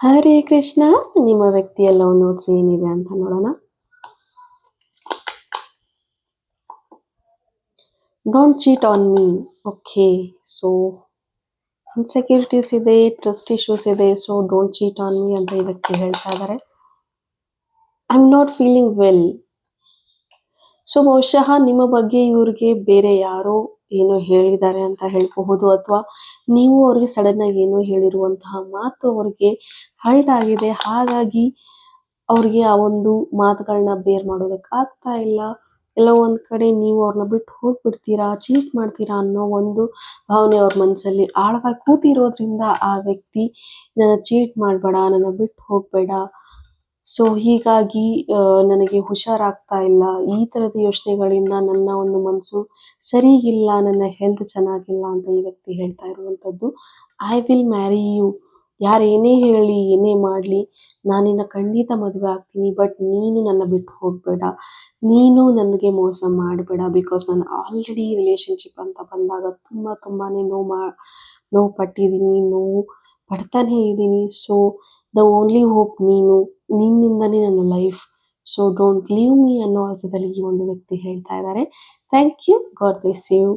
ಹರೇ ಕೃಷ್ಣ. ನಿಮ್ಮ ವ್ಯಕ್ತಿಯ love notes ಏನಿದೆ ಅಂತ ನೋಡೋಣ. Don't cheat on me. Okay, so insecurities ಇದೆ, ಟ್ರಸ್ಟ್ ಇಶ್ಯೂಸ್ ಇದೆ. So don't cheat on me ಅಂತ ಈ ವ್ಯಕ್ತಿ ಹೇಳ್ತಾ ಇದ್ದಾರೆ. I am not feeling well. So ಬಹುಶಃ ನಿಮ್ಮ ಬಗ್ಗೆ ಇವ್ರಿಗೆ ಬೇರೆ ಯಾರೋ ಏನೋ ಹೇಳಿದ್ದಾರೆ ಅಂತ ಹೇಳ್ಬಹುದು, ಅಥವಾ ನೀವು ಅವ್ರಿಗೆ ಸಡನ್ ಆಗಿ ಏನೋ ಹೇಳಿರುವಂತಹ ಮಾತು ಅವ್ರಿಗೆ ಹರ್ಟ್ ಆಗಿದೆ. ಹಾಗಾಗಿ ಅವ್ರಿಗೆ ಆ ಒಂದು ಮಾತುಗಳನ್ನ ಬೇರ್ ಮಾಡೋದಕ್ಕೆ ಆಗ್ತಾ ಇಲ್ಲ. ಎಲ್ಲೋ ಒಂದ್ ಕಡೆ ನೀವು ಅವ್ರನ್ನ ಬಿಟ್ಟು ಹೋಗ್ಬಿಡ್ತೀರಾ, ಚೀಟ್ ಮಾಡ್ತೀರಾ ಅನ್ನೋ ಒಂದು ಭಾವನೆ ಅವ್ರ ಮನಸ್ಸಲ್ಲಿ ಆಳವಾಗಿ ಕೂತಿರೋದ್ರಿಂದ ಆ ವ್ಯಕ್ತಿ ನನ್ನ ಚೀಟ್ ಮಾಡಬೇಡ, ನನ್ನ ಬಿಟ್ಟು ಹೋಗಬೇಡ, ಸೊ ಹೀಗಾಗಿ ನನಗೆ ಹುಷಾರಾಗ್ತಾ ಇಲ್ಲ, ಈ ಥರದ ಯೋಚನೆಗಳಿಂದ ನನ್ನ ಒಂದು ಮನಸ್ಸು ಸರಿಗಿಲ್ಲ, ನನ್ನ ಹೆಲ್ತ್ ಚೆನ್ನಾಗಿಲ್ಲ ಅಂತ ಈ ವ್ಯಕ್ತಿ ಹೇಳ್ತಾ ಇರುವಂಥದ್ದು. I will marry you. ಯಾರು ಏನೇ ಹೇಳಿ ಏನೇ ಮಾಡಲಿ ನಾನು ನಿನ್ನ ಖಂಡಿತ ಮದುವೆ ಆಗ್ತೀನಿ, ಬಟ್ ನೀನು ನನ್ನ ಬಿಟ್ಟು ಹೋಗಬೇಡ, ನೀನು ನನಗೆ ಮೋಸ ಮಾಡಬೇಡ. ಬಿಕಾಸ್ ನಾನು ಆಲ್ರೆಡಿ ರಿಲೇಷನ್ಶಿಪ್ ಅಂತ ಬಂದಾಗ ತುಂಬಾ ನೋವು ಪಟ್ಟಿದ್ದೀನಿ, ನೋವು ಪಡ್ತಾನೇ ಇದ್ದೀನಿ. ಸೊ ದ ಓನ್ಲಿ ಹೋಪ್ ನೀನು, ನಿನ್ನಿಂದನೇ ನನ್ನ life. So don't leave me ಅನ್ನೋ ಅರ್ಥದಲ್ಲಿ ಈ ಒಂದು ವ್ಯಕ್ತಿ ಹೇಳ್ತಾ ಇದ್ದಾರೆ. Thank you. God bless you.